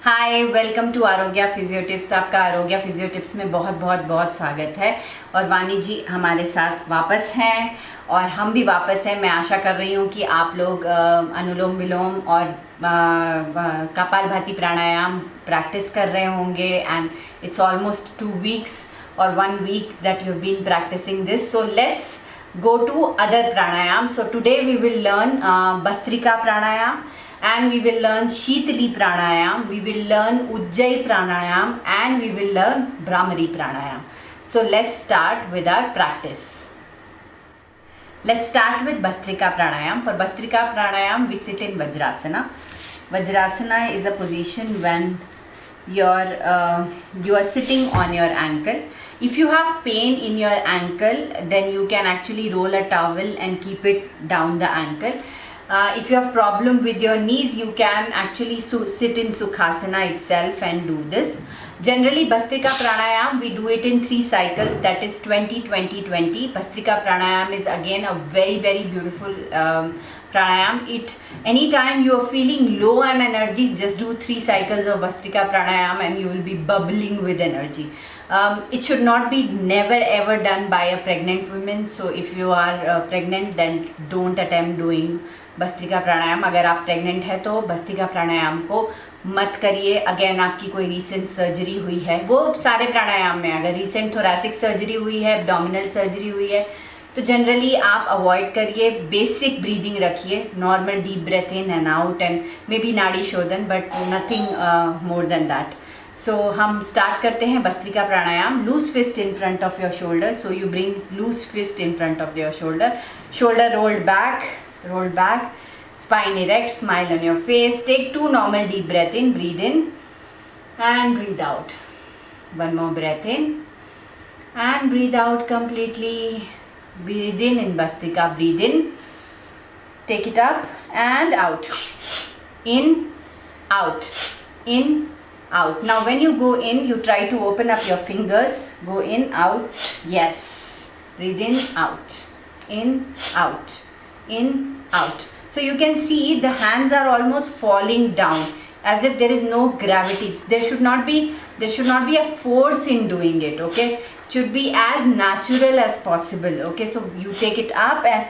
Hi, welcome to आरोग्य physio tips. आपका आरोग्य फिजियो टिप्स में बहुत बहुत बहुत स्वागत है। और वानी जी हमारे साथ वापस हैं और हम भी वापस हैं। मैं आशा कर रही हूँ कि आप लोग अनुलोम विलोम और कपालभाति प्राणायाम प्रैक्टिस कर रहे होंगे। एंड इट्स ऑलमोस्ट 2 weeks और 1 week that you've been practicing this. So let's go to other pranayam. So today we will learn Bhastrika pranayam. And we will learn Shitali pranayam, we will learn Ujjayi pranayam, and we will learn Brahmari pranayam. So let's start with our practice. Let's start with Bhastrika pranayam. For Bhastrika pranayam we sit in Vajrasana. Vajrasana is a position when you are sitting on your ankle. If you have pain in your ankle, then you can actually roll a towel and keep it down the ankle. If you have problem with your knees, you can actually sit in Sukhasana itself and do this. Generally Bhastrika pranayam we do it in 3 cycles, that is 20-20-20. Bhastrika pranayam is again a very beautiful pranayam. Anytime you are feeling low on energy, just do 3 cycles of Bhastrika pranayam and you will be bubbling with energy. It should not be never ever done by a pregnant woman. So if you are pregnant, then don't attempt doing bhastrika प्राणायाम। अगर आप pregnant है तो भस्त्रिका प्राणायाम को मत करिए। Again आपकी कोई recent surgery हुई है, वो सारे प्राणायाम में अगर रीसेंट थोरैसिक सर्जरी हुई है, एब्डोमिनल सर्जरी हुई है, तो जनरली आप अवॉइड करिए। बेसिक ब्रीदिंग रखिए, normal deep breath in and out and maybe nadi shodhan, but nothing more than that. So हम स्टार्ट करते हैं bhastrika pranayama. Loose fist in front of your shoulder, so you bring loose fist in front of your shoulder, shoulder rolled back, spine erect, smile on your face. Take 2 normal deep breath in, breathe in and breathe out. 1 more breath in and breathe out completely. Breathe in Bhastrika, breathe in, take it up and out, in, out, in, out. Now when you go in, you try to open up your fingers, go in, out, yes, breathe in, out, in, out. So you can see the hands are almost falling down as if there is no gravity. There should not be a force in doing it. Okay, it should be as natural as possible. Okay, so you take it up and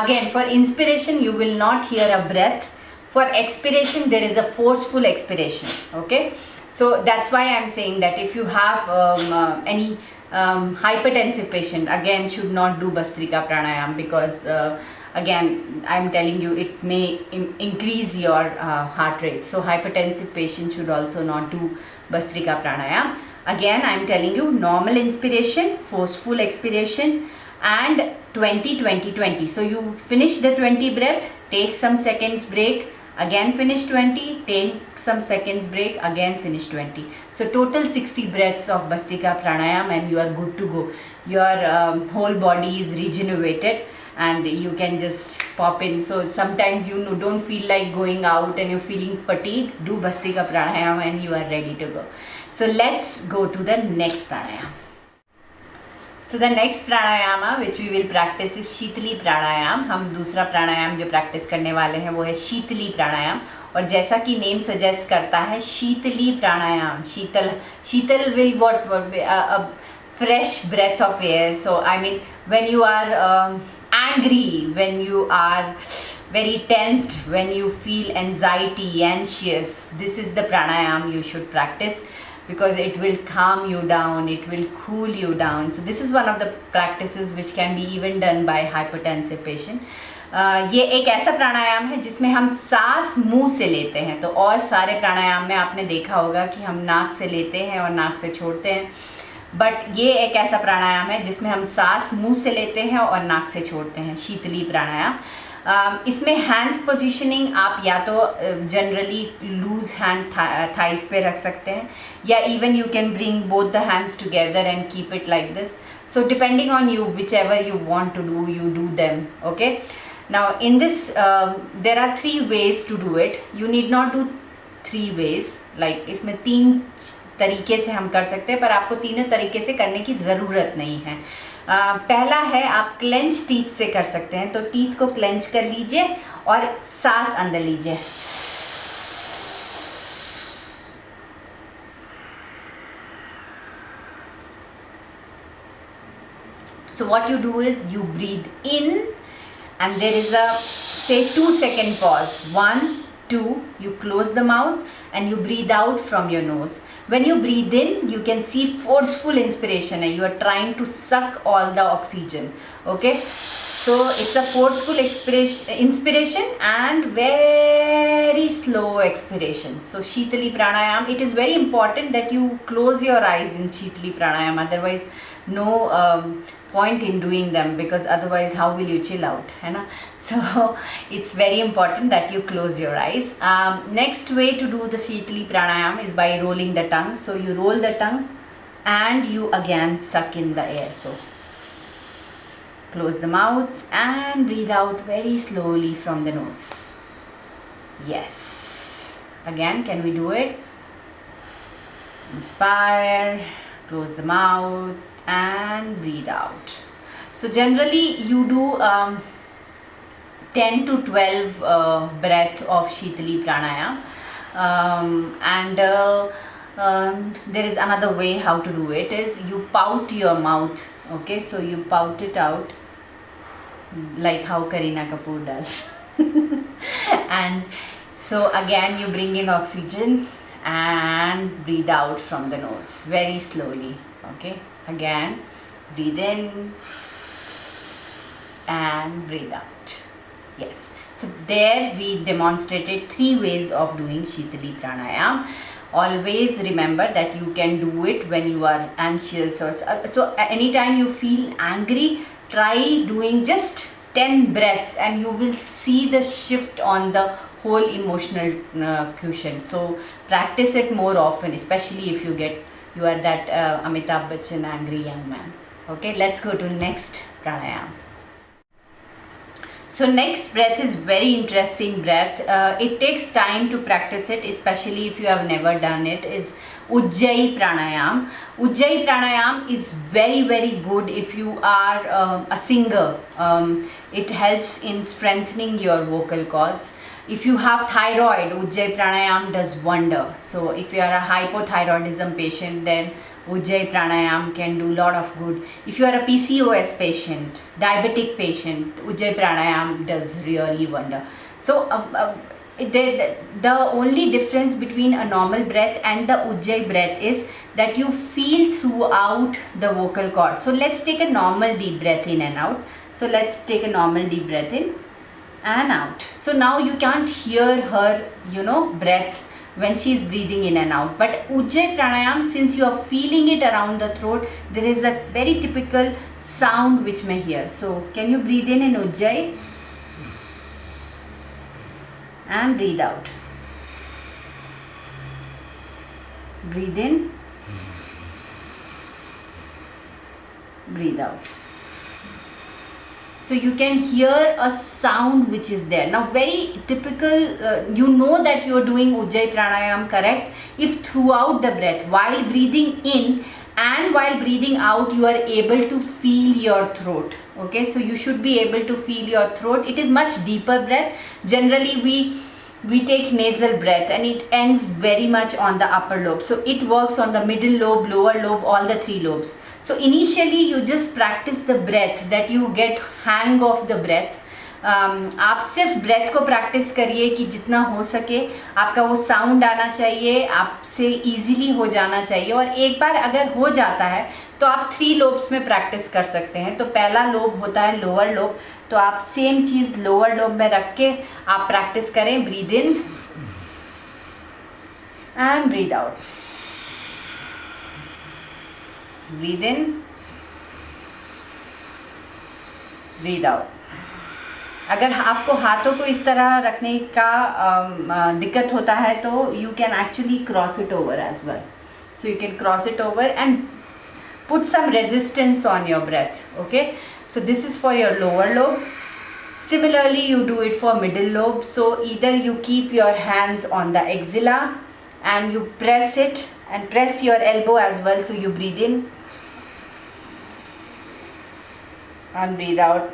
again for inspiration you will not hear a breath. For expiration there is a forceful expiration. Okay, so that's why I am saying that if you have any hypertensive patient, again should not do Bhastrika pranayam, because again I'm telling you it may increase your heart rate. So hypertensive patient should also not do Bhastrika pranayam. Again I'm telling you normal inspiration, forceful expiration and 20-20-20. So you finish the 20 breath, take some seconds break, again finish 20, take some seconds break, again finish 20. So total 60 breaths of Bhastrika pranayam and you are good to go. Your whole body is regenerated and you can just pop in. So sometimes you don't feel like going out and you're feeling fatigued, do Bhastrika pranayam and you are ready to go. So let's go to the next pranayam. So the next pranayama which we will practice is Shitali pranayam. हम दूसरा प्राणायाम जो practice करने वाले हैं वो है शीतली प्राणायाम। और जैसा कि नेम सजेस्ट करता है शीतली प्राणायाम, शीतल will what a fresh breath of air. So I mean when you are angry, when you are very tensed, when you feel anxiety, anxious, this is the pranayam you should practice, because it will calm you down, it will cool you down. So this is one of the practices which can be even done by hypertensive patient. ये एक ऐसा प्राणायाम है जिसमें हम सांस मुंह से लेते हैं। तो और सारे प्राणायाम में आपने देखा होगा कि हम नाक से लेते हैं और नाक से छोड़ते हैं, बट ये एक ऐसा प्राणायाम है जिसमें हम सांस मुंह से लेते हैं और नाक से छोड़ते हैं, शीतली प्राणायाम। इसमें हैंड्स पोजीशनिंग आप या तो जनरली लूज हैंड थाइस पे रख सकते हैं, या even you can bring both the hands together and keep it like this. So depending on you, whichever you want to do, you do them. Okay, now in this there are 3 ways to do it. You need not do 3 ways, like इसमें 3 तरीके से हम कर सकते हैं, पर आपको तीनों तरीके से करने की ज़रूरत नहीं है. पहला है आप क्लेंच टीथ से कर सकते हैं. तो टीथ को क्लेंच कर लीजिए और सांस अंदर लीजिए। So what you do is you breathe in and there is a say 2-second pause. 1, 2, you close the mouth and you breathe out from your nose. When you breathe in, you can see forceful inspiration and you are trying to suck all the oxygen. Okay, so it's a forceful inspiration and very slow expiration. So Shitali Pranayam, it is very important that you close your eyes in Shitali Pranayam, otherwise no point in doing them, because otherwise how will you chill out, है ना? So it's very important that you close your eyes. Next way to do the Shitali Pranayam is by rolling the tongue. So you roll the tongue and you again suck in the air. So close the mouth and breathe out very slowly from the nose. Yes. Again, can we do it? Inspire, close the mouth and breathe out. So generally you do 10 to 12 breath of Shitali Pranayam, there is another way how to do it is you pout your mouth. Okay, so you pout it out like how Kareena Kapoor does. And so again you bring in oxygen and breathe out from the nose very slowly. Okay, again breathe in and breathe out. Yes, so there we demonstrated 3 ways of doing Shitali Pranayam. Always remember that you can do it when you are anxious or so anytime you feel angry, try doing just 10 breaths and you will see the shift on the whole emotional quotient. So practice it more often, especially if you are that Amitabh Bachchan angry young man. Okay, let's go to next pranayam. So next breath is very interesting breath. It takes time to practice it, especially if you have never done it, is Ujjayi Pranayam. Ujjayi Pranayam is very good if you are a singer. It helps in strengthening your vocal cords. If you have thyroid, Ujjayi Pranayam does wonder. So if you are a hypothyroidism patient, then Ujjayi Pranayam can do lot of good. If you are a PCOS patient, diabetic patient, Ujjayi Pranayam does really wonder. So the only difference between a normal breath and the Ujjayi breath is that you feel throughout the vocal cord. So let's take a normal deep breath in and out. So let's take a normal deep breath in and out. So now you can't hear her, breath when she is breathing in and out. But Ujjayi Pranayam, since you are feeling it around the throat, there is a very typical sound which may hear. So can you breathe in Ujjayi? And breathe out. Breathe in. Breathe out. So you can hear a sound which is there. Now very typical, you know that you are doing Ujjayi Pranayam correct if throughout the breath, while breathing in and while breathing out, you are able to feel your throat. Okay, so you should be able to feel your throat. It is much deeper breath. Generally we take nasal breath and it ends very much on the upper lobe. So it works on the middle lobe, lower lobe, all the 3 lobes. So initially you just practice the breath that you get hang of the breath. आप सिर्फ breath को practice करिए कि जितना हो सके आपका वो साउंड आना चाहिए, आपसे इजीली हो जाना चाहिए. और एक बार अगर हो जाता है तो आप 3 लोब्स में प्रैक्टिस कर सकते हैं. तो पहला लोब होता है लोअर लोब, तो आप सेम चीज़ लोअर लोब में रख के आप प्रैक्टिस करें. Breathe in and breathe out. Breathe in, breathe out. अगर आपको हाथों को इस तरह रखने का दिक्कत होता है तो you can actually cross it over as well. So you can cross it over and put some resistance on your breath. Okay, so this is for your lower lobe. Similarly you do it for middle lobe. So either you keep your hands on the axilla and you press it and press your elbow as well. So you breathe in and breathe out.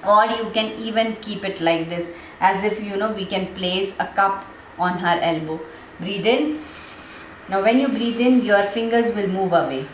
or you can even keep it like this, as if we can place a cup on her elbow. Breathe in. Now when you breathe in, your fingers will move away,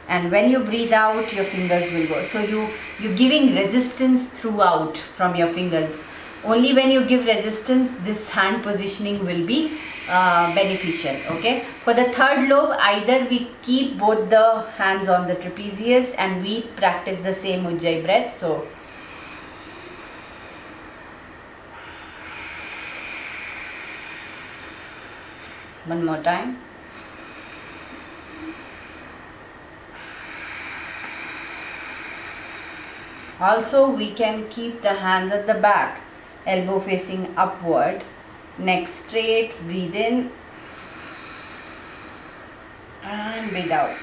and when you breathe out, your fingers will go. So you're giving resistance throughout from your fingers. Only when you give resistance, this hand positioning will be beneficial. Okay, for the third lobe, either we keep both the hands on the trapezius and we practice the same Ujjayi breath. So one more time. Also, we can keep the hands at the back, elbow facing upward, neck straight. Breathe in and breathe out.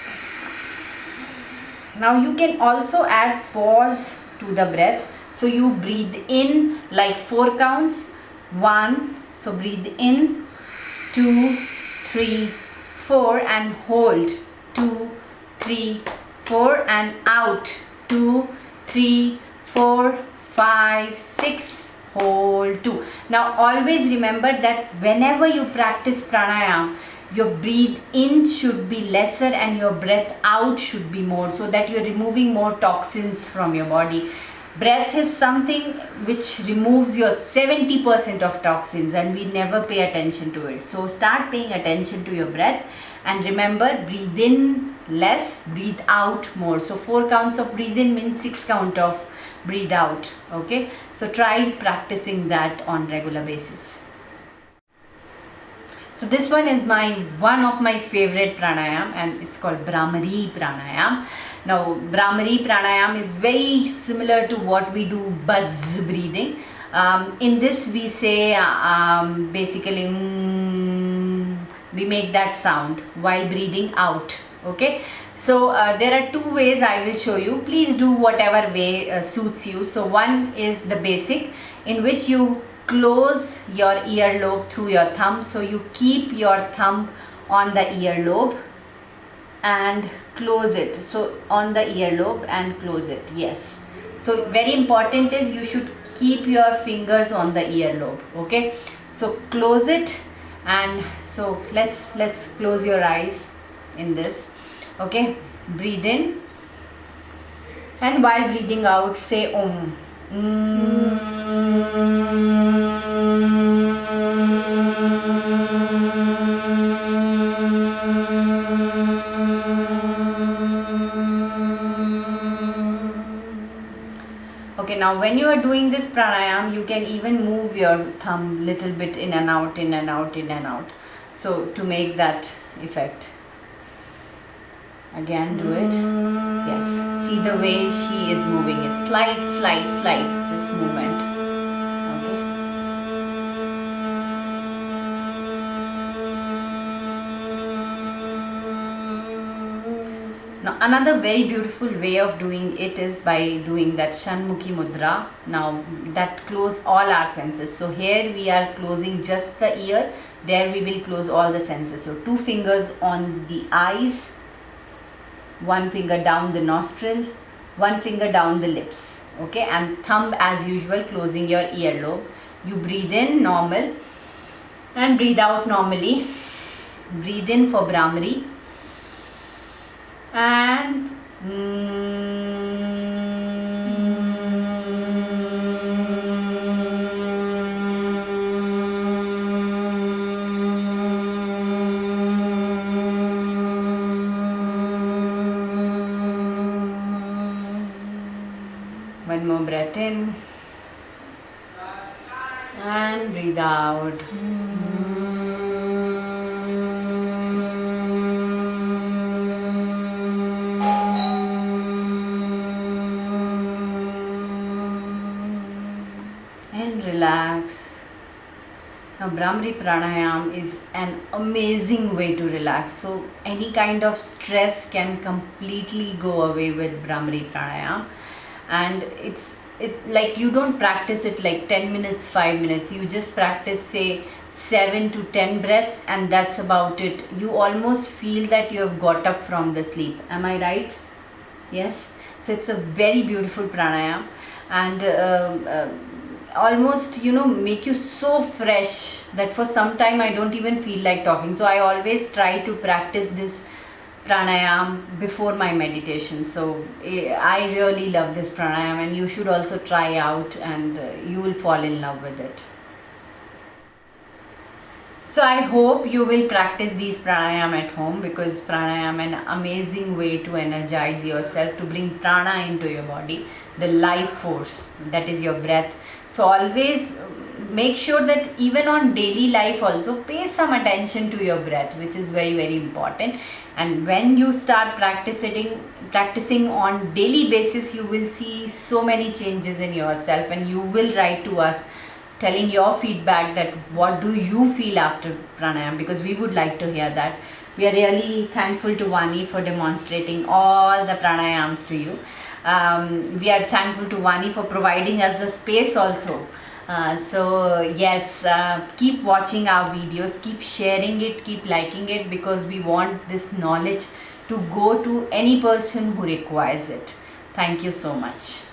Now you can also add pause to the breath. So you breathe in like 4 counts. 1. So breathe in, 2, 3, 4 and hold. 2, 3, 4 and out. 2, 3, 4, 5, 6. Hold. 2. Now always remember that whenever you practice pranayama, your breathe in should be lesser and your breath out should be more, so that you're removing more toxins from your body. Breath is something which removes your 70% of toxins, and we never pay attention to it. So start paying attention to your breath, and remember, breathe in less, breathe out more. So 4 counts of breathe in means 6 count of breathe out. Okay, so try practicing that on regular basis. So this one is one of my favorite pranayam, and it's called Bhramari pranayam. Now Bhramari pranayam is very similar to what we do buzz breathing. In this we say basically we make that sound while breathing out. Okay, so there are 2 ways I will show you. Please do whatever way suits you. So one is the basic, in which you close your earlobe through your thumb. So you keep your thumb on the earlobe and close it. So on the earlobe and close it. Yes. So very important is you should keep your fingers on the earlobe. Okay. So close it, and so let's close your eyes in this. Okay. Breathe in, and while breathing out, say Om. Okay, now when you are doing this pranayam, you can even move your thumb little bit in and out, in and out, in and out. So to make that effect. Again, do it. Yes, see the way she is moving it. Slight, just movement. Okay. Now another very beautiful way of doing it is by doing that Shanmukhi Mudra. Now that close all our senses. So here we are closing just the ear. There we will close all the senses. So 2 fingers on the eyes, 1 finger down the nostril, 1 finger down the lips. Okay, and thumb as usual closing your earlobe. You breathe in normal and breathe out normally. Breathe in for Bhramari and one more breath in and breathe out. And relax. Now Bhramari pranayam is an amazing way to relax. So any kind of stress can completely go away with Bhramari pranayam. And it's like you don't practice it like 10 minutes, 5 minutes. You just practice say 7 to 10 breaths, and that's about it. You almost feel that you have got up from the sleep. Am I right? Yes. So it's a very beautiful pranayam. and almost make you so fresh that for some time I don't even feel like talking. So I always try to practice this pranayam before my meditation. So I really love this pranayam, and you should also try out, and you will fall in love with it. So I hope you will practice these pranayam at home, because pranayam an amazing way to energize yourself, to bring prana into your body, the life force that is your breath. So always make sure that even on daily life also pay some attention to your breath, which is very, very important. And when you start practicing on daily basis, you will see so many changes in yourself, and you will write to us telling your feedback that what do you feel after pranayam, because we would like to hear that. We are really thankful to Vani for demonstrating all the pranayams to you. We are thankful to Vani for providing us the space also. So yes, keep watching our videos, keep sharing it, keep liking it, because we want this knowledge to go to any person who requires it. Thank you so much.